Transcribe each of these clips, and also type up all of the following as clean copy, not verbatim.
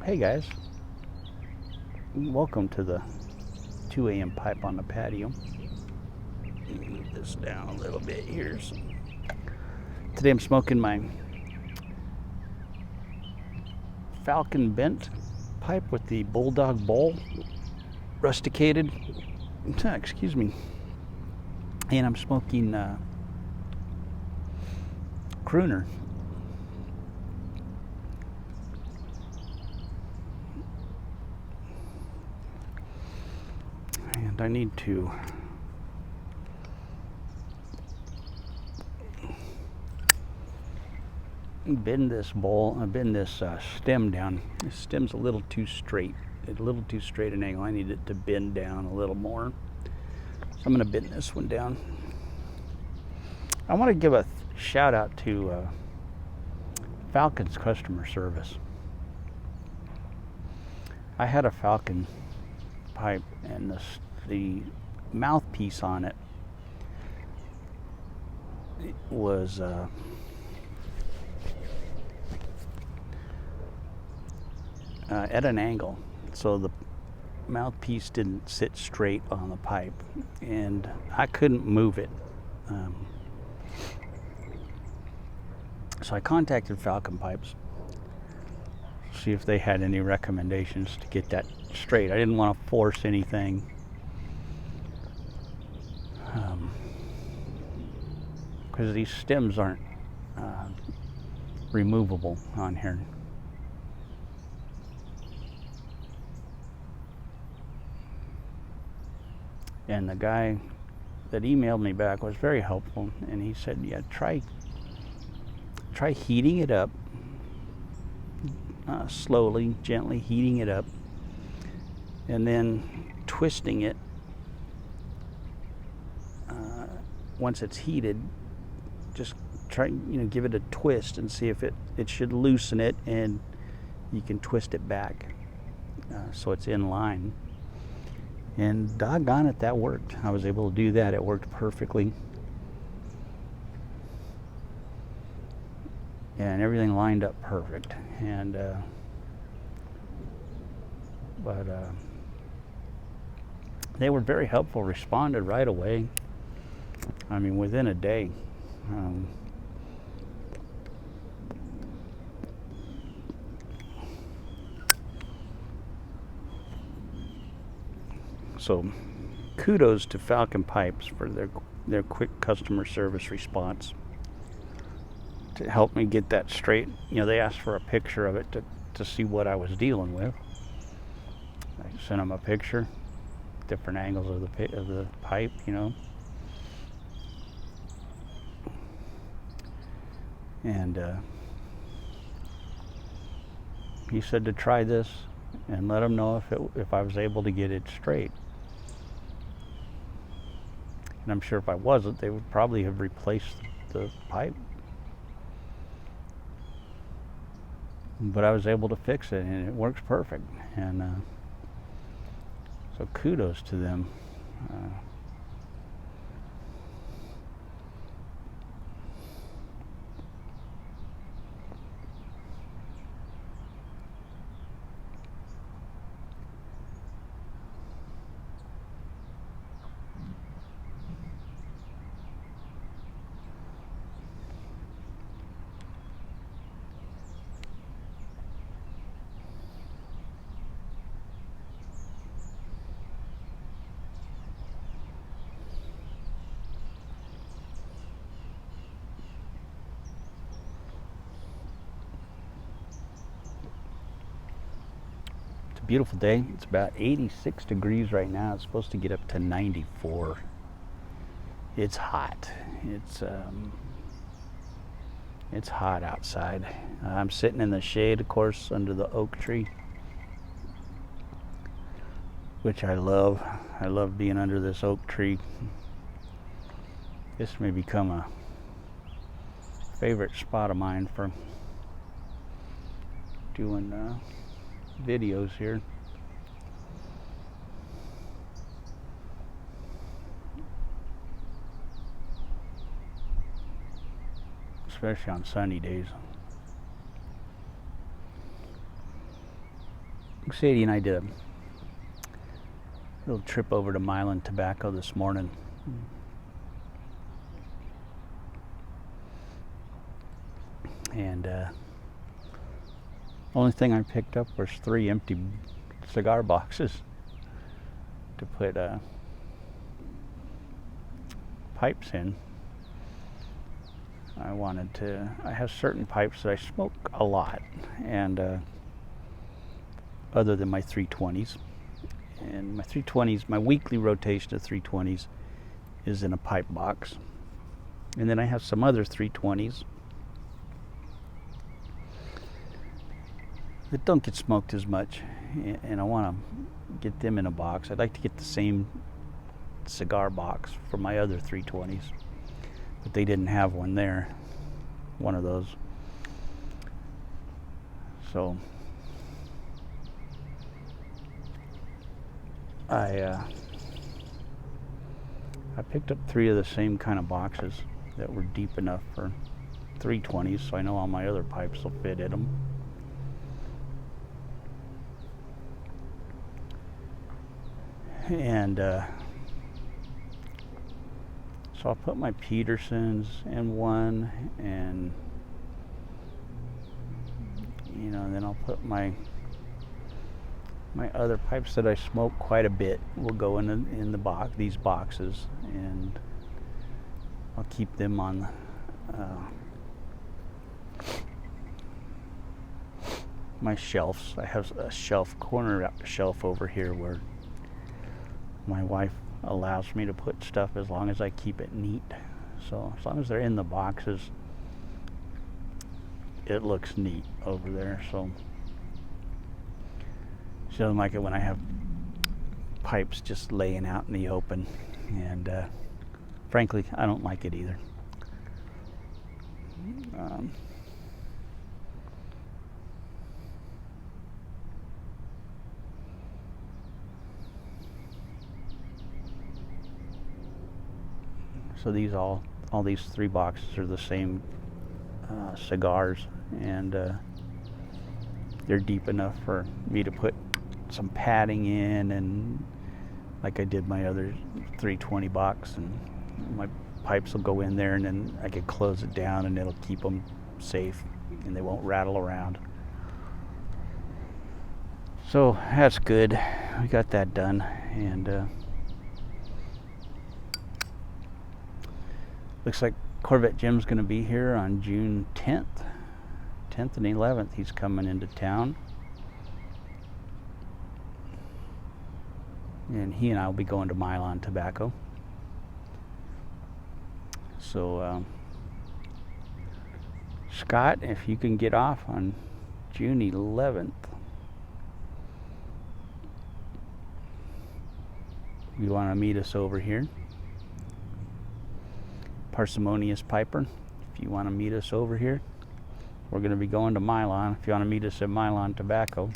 Hey guys, welcome to the 2 a.m. pipe on the patio. Let me move this down a little bit here. Today I'm smoking my Falcon bent pipe with the bulldog bowl, rusticated, excuse me, and I'm smoking Crooner. I need to bend this stem down. This stem's a little too straight. It's a little too straight an angle. I need it to bend down a little more. So I'm going to bend this one down. I want to give a shout out to Falcon's customer service. I had a Falcon pipe and the mouthpiece on it was at an angle, so the mouthpiece didn't sit straight on the pipe, and I couldn't move it. So I contacted Falcon Pipes, see if they had any recommendations to get that straight. I didn't want to force anything. Because these stems aren't removable on here. And the guy that emailed me back was very helpful, and he said, yeah, try heating it up, slowly, gently heating it up, and then twisting it. Once it's heated, just try, give it a twist and see if it should loosen it, and you can twist it back so it's in line. And doggone it, that worked. I was able to do that. It worked perfectly. And everything lined up perfect. And they were very helpful, responded right away. I mean, within a day. So kudos to Falcon Pipes for their quick customer service response to help me get that straight. They asked for a picture of it to see what I was dealing with. I sent them a picture, different angles of the pipe, And he said to try this and let them know if I was able to get it straight. And I'm sure if I wasn't, they would probably have replaced the pipe. But I was able to fix it, and it works perfect. And so kudos to them. Beautiful day. It's about 86 degrees right now. It's supposed to get up to 94. It's hot. It's It's hot outside. I'm sitting in the shade, of course, under the oak tree, which I love. I love being under this oak tree. This may become a favorite spot of mine for doing videos here. Especially on sunny days. Sadie and I did a little trip over to Milan Tobacco this morning. And only thing I picked up was 3 empty cigar boxes to put pipes in. I have certain pipes that I smoke a lot, and other than my 320s. And my 320s, my weekly rotation of 320s is in a pipe box. And then I have some other 320s that don't get smoked as much, and I want to get them in a box. I'd like to get the same cigar box for my other 320s, but they didn't have one there, one of those. So I picked up 3 of the same kind of boxes that were deep enough for 320s, so I know all my other pipes will fit in them. And so I'll put my Petersons in one, and then I'll put my other pipes that I smoke quite a bit will go in the box, these boxes, and I'll keep them on my shelves. I have a corner shelf over here where my wife allows me to put stuff as long as I keep it neat. So as long as they're in the boxes, it looks neat over there. So she doesn't like it when I have pipes just laying out in the open, and frankly, I don't like it either. So these all these 3 boxes are the same cigars, and they're deep enough for me to put some padding in, and like I did my other 320 box, and my pipes will go in there, and then I can close it down, and it'll keep them safe, and they won't rattle around. So that's good. We got that done, and looks like Corvette Jim's going to be here on June 10th and 11th. He's coming into town, and he and I will be going to Milan Tobacco. So Scott, if you can get off on June 11th, you want to meet us over here. Parsimonious Piper, if you want to meet us over here, we're going to be going to Milan. If you want to meet us at Milan Tobacco,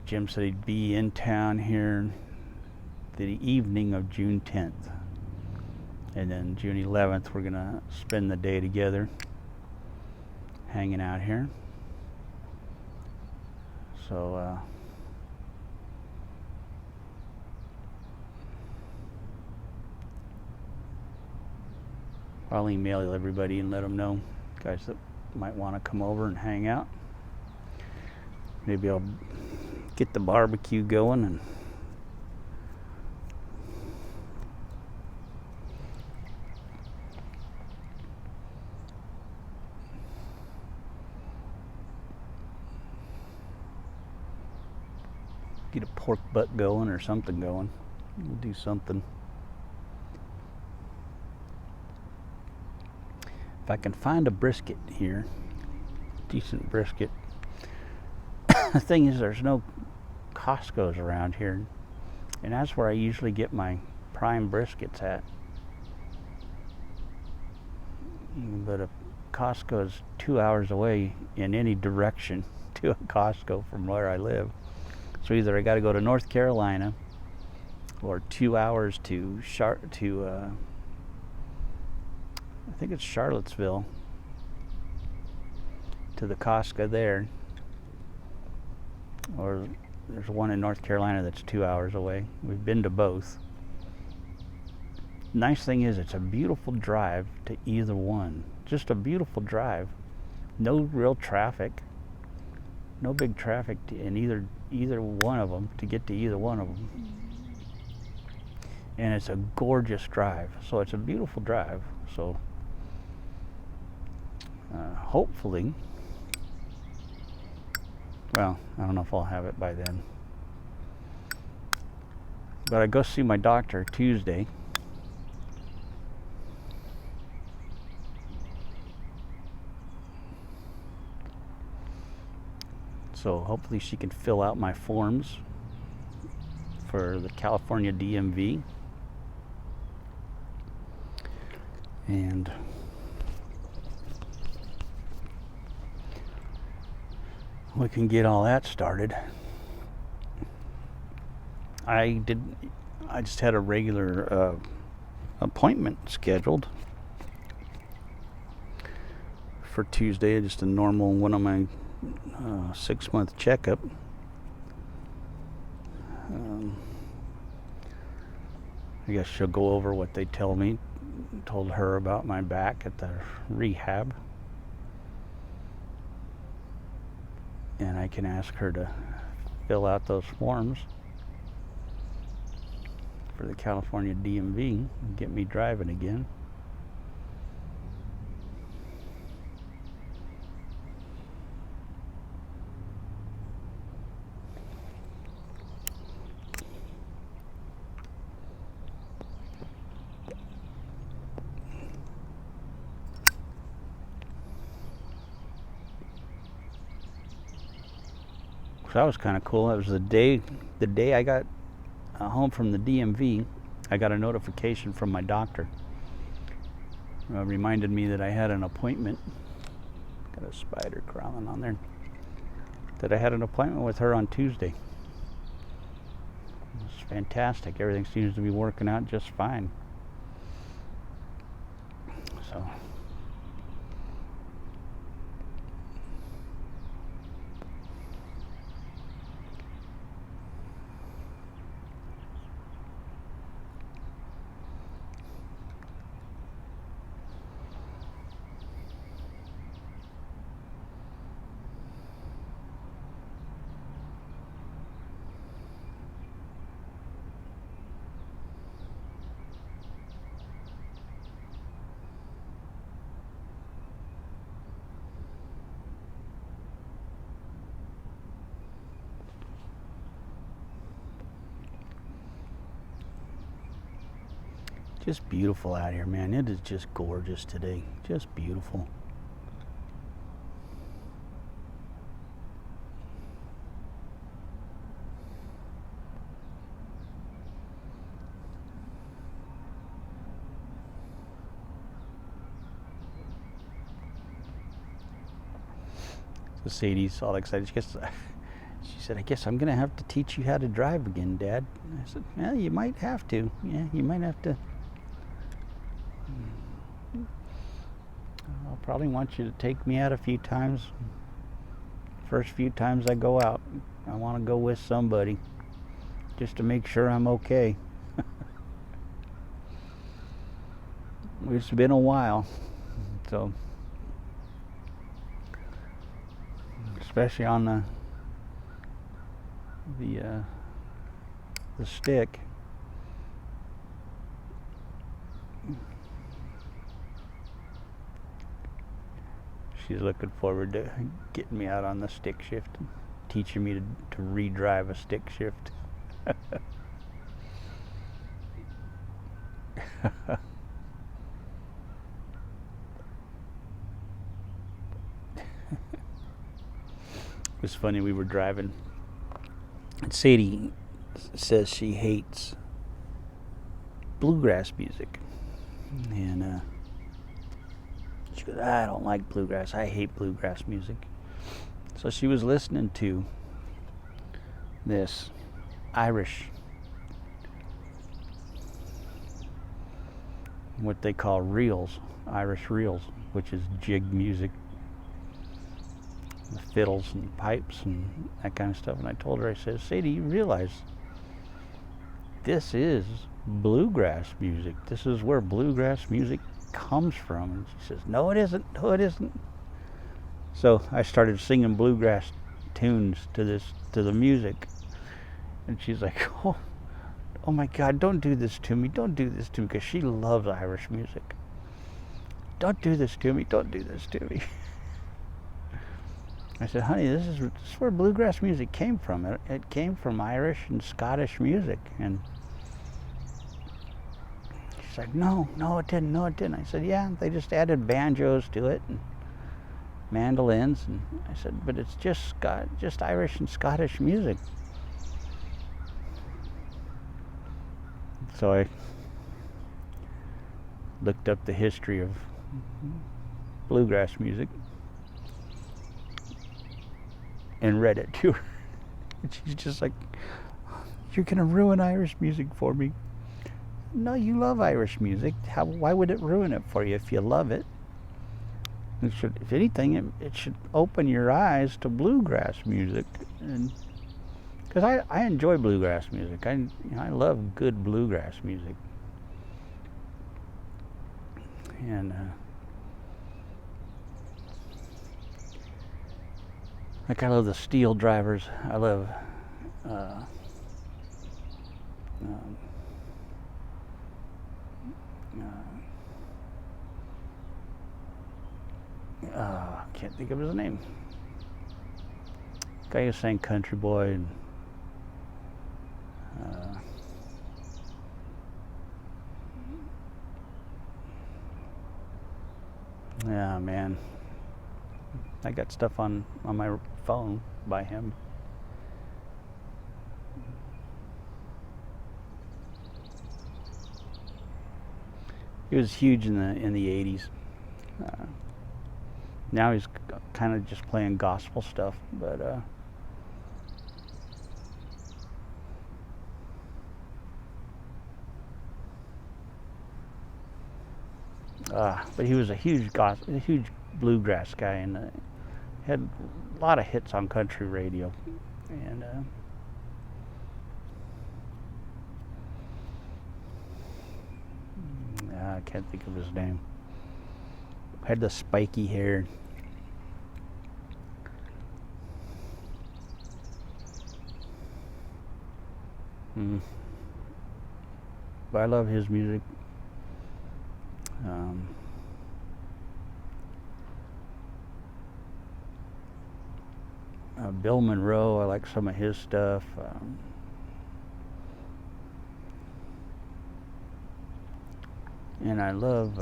Jim said he'd be in town here the evening of June 10th, and then June 11th we're going to spend the day together hanging out here. So I'll email everybody and let them know, guys that might want to come over and hang out. Maybe I'll get the barbecue going, and get a pork butt going or something going. We'll do something. If I can find a brisket here, decent brisket. The thing is, there's no Costco's around here, and that's where I usually get my prime briskets at. But a Costco is 2 hours away in any direction to a Costco from where I live. So either I got to go to North Carolina, or 2 hours to I think it's Charlottesville, to the Costco there. Or there's one in North Carolina that's 2 hours away. We've been to both. Nice thing is, it's a beautiful drive to either one. Just a beautiful drive. No real traffic. No big traffic in either one of them, to get to either one of them. And it's a gorgeous drive. So it's a beautiful drive. So hopefully, well, I don't know if I'll have it by then. But I go see my doctor Tuesday. So hopefully she can fill out my forms for the California DMV. And we can get all that started. I just had a regular appointment scheduled for Tuesday, just a normal one of my 6-month checkup. I guess she'll go over what they told her about my back at the rehab. And I can ask her to fill out those forms for the California DMV and get me driving again. So that was kind of cool. That was the day I got home from the DMV. I got a notification from my doctor. Reminded me that I had an appointment. Got a spider crawling on there. That I had an appointment with her on Tuesday. It's fantastic. Everything seems to be working out just fine. So just beautiful out here, man. It is just gorgeous today. Just beautiful. So Sadie's all excited. She said, I guess I'm going to have to teach you how to drive again, Dad. I said, well, you might have to. Yeah, you might have to. I'll probably want you to take me out a few times. First few times I go out, I want to go with somebody just to make sure I'm okay. It's been a while, so especially on the stick. She's looking forward to getting me out on the stick shift, teaching me to redrive a stick shift. was funny. We were driving, and Sadie says she hates bluegrass music, and she goes, I don't like bluegrass. I hate bluegrass music. So she was listening to this Irish, what they call reels, Irish reels, which is jig music, with fiddles and pipes and that kind of stuff. And I told her, I said, Sadie, you realize this is bluegrass music. This is where bluegrass music comes from. And she says, no it isn't, no it isn't. So I started singing bluegrass tunes to the music, and she's like, oh my God, don't do this to me, don't do this to me, because she loves Irish music. Don't do this to me, don't do this to me. I said, honey, this is where bluegrass music came from. It came from Irish and Scottish music. And she's like, no it didn't, no it didn't. I said, yeah, they just added banjos to it and mandolins. And I said, but it's just Irish and Scottish music. So I looked up the history of bluegrass music and read it to her. And she's just like, you're gonna ruin Irish music for me. No, you love Irish music. Why would it ruin it for you if you love it? If anything, it should open your eyes to bluegrass music. And because I enjoy bluegrass music. I love good bluegrass music. And like I love the Steel Drivers. I love can't think of his name. Guy who sang Country Boy and yeah, man. I got stuff on my phone by him. He was huge in the 80s. Now he's kind of just playing gospel stuff, but he was a huge bluegrass guy, and had a lot of hits on country radio. And I can't think of his name. Had the spiky hair. But I love his music. Bill Monroe, I like some of his stuff. And I love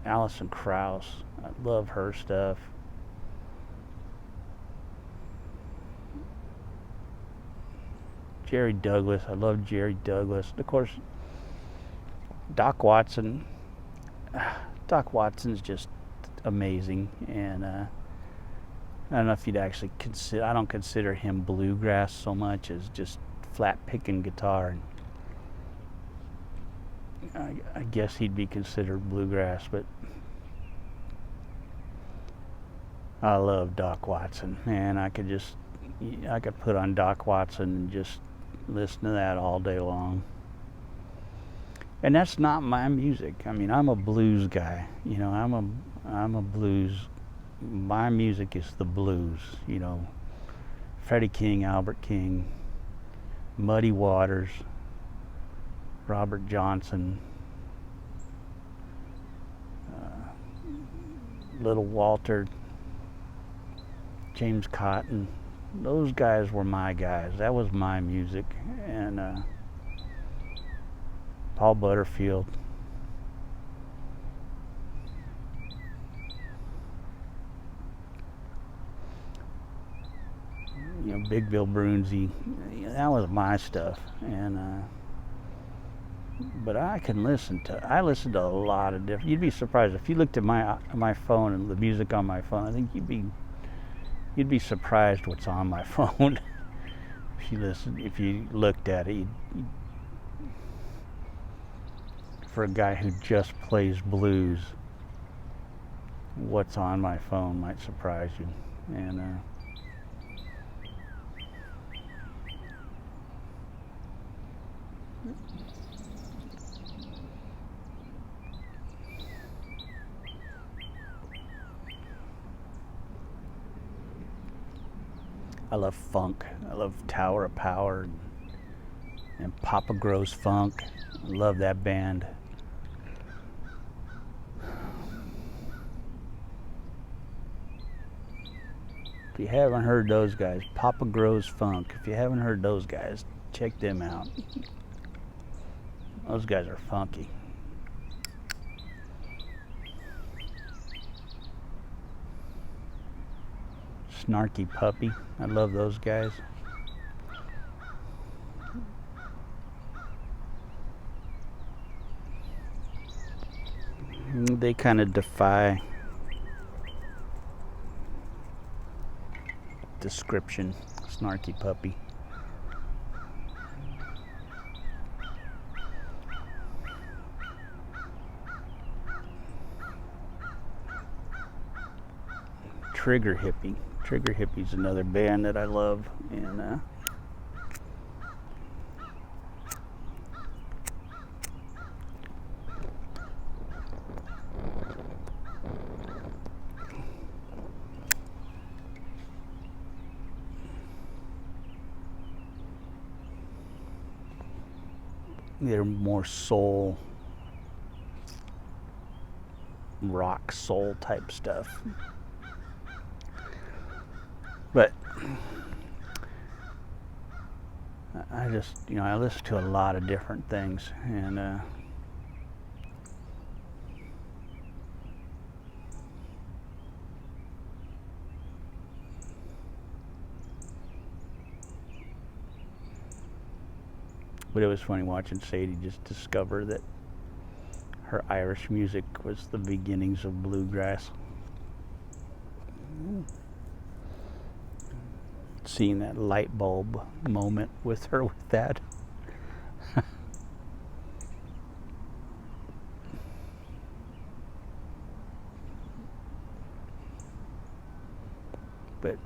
Alison Krauss. I love her stuff. Jerry Douglas, I love Jerry Douglas. Of course, Doc Watson. Doc Watson's just amazing, and I don't know if you'd actually consider. I don't consider him bluegrass so much as just flat picking guitar. I guess he'd be considered bluegrass, but I love Doc Watson, man. I could put on Doc Watson and just listen to that all day long. And that's not my music. I mean, I'm a blues guy. You know, I'm a blues. My music is the blues. You know, Freddie King, Albert King, Muddy Waters, Robert Johnson, Little Walter, James Cotton. Those guys were my guys. That was my music. And Paul Butterfield. Big Bill Brunsey, that was my stuff. And but I listen to a lot of different. You'd be surprised if you looked at my phone and the music on my phone. I think you'd be surprised what's on my phone. If you looked at it, for a guy who just plays blues, what's on my phone might surprise you. And I love funk. I love Tower of Power and Papa Grows Funk. I love that band. If you haven't heard those guys, Papa Grows Funk, if you haven't heard those guys, check them out. Those guys are funky. Snarky Puppy, I love those guys. They kind of defy description. Snarky Puppy. Trigger Hippie. Trigger Hippie's another band that I love, and they're more soul, rock soul type stuff. But I just, I listen to a lot of different things, and but it was funny watching Sadie just discover that her Irish music was the beginnings of bluegrass. Seeing that light bulb moment with her with that. But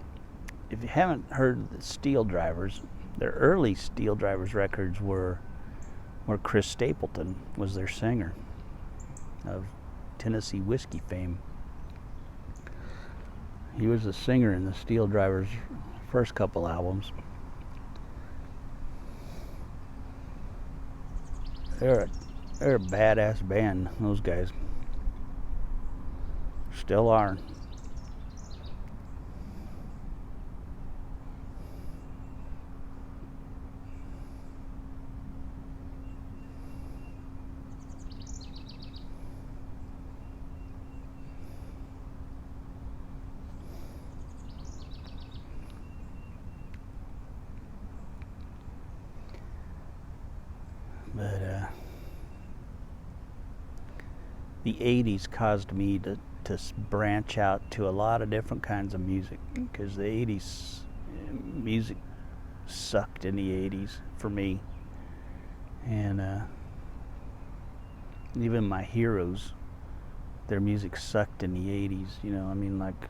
if you haven't heard the Steel Drivers, their early Steel Drivers records were Chris Stapleton was their singer of Tennessee whiskey fame. He was the singer in the Steel Drivers' first couple albums. They're a badass band, those guys. Still are. But the 80s caused me to branch out to a lot of different kinds of music, because the 80s music sucked in the 80s for me. And even my heroes, their music sucked in the 80s, like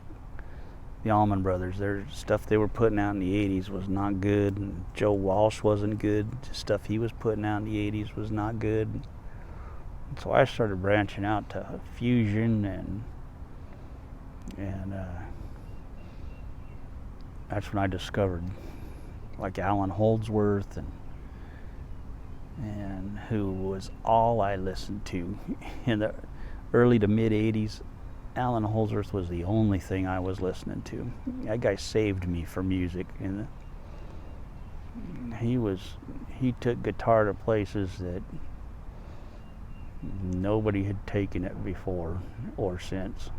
the Allman Brothers, their stuff they were putting out in the 80s was not good, and Joe Walsh wasn't good. The stuff he was putting out in the 80s was not good. And so I started branching out to fusion, and that's when I discovered like Alan Holdsworth, and who was all I listened to in the early to mid 80s. Alan Holdsworth was the only thing I was listening to. That guy saved me for music, and he took guitar to places that nobody had taken it before or since.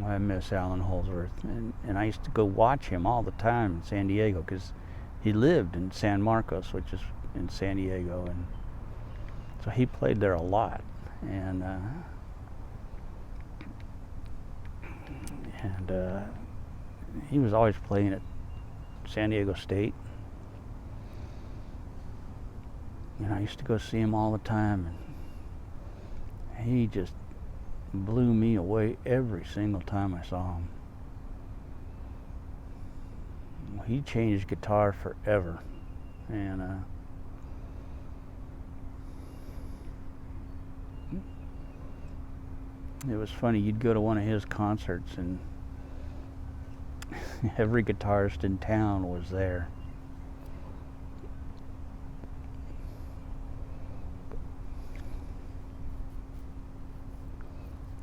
I miss Alan Holdsworth, and I used to go watch him all the time in San Diego because he lived in San Marcos, which is in San Diego, and so he played there a lot, and he was always playing at San Diego State, and I used to go see him all the time, and he just blew me away every single time I saw him. He changed guitar forever, and it was funny. You'd go to one of his concerts, and every guitarist in town was there.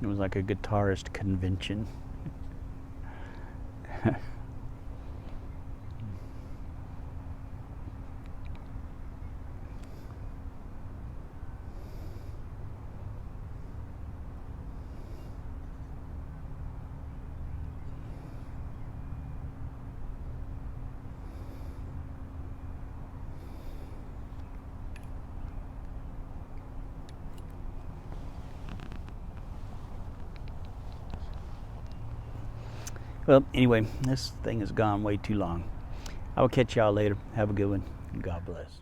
It was like a guitarist convention. Well, anyway, this thing has gone way too long. I will catch y'all later. Have a good one. God bless.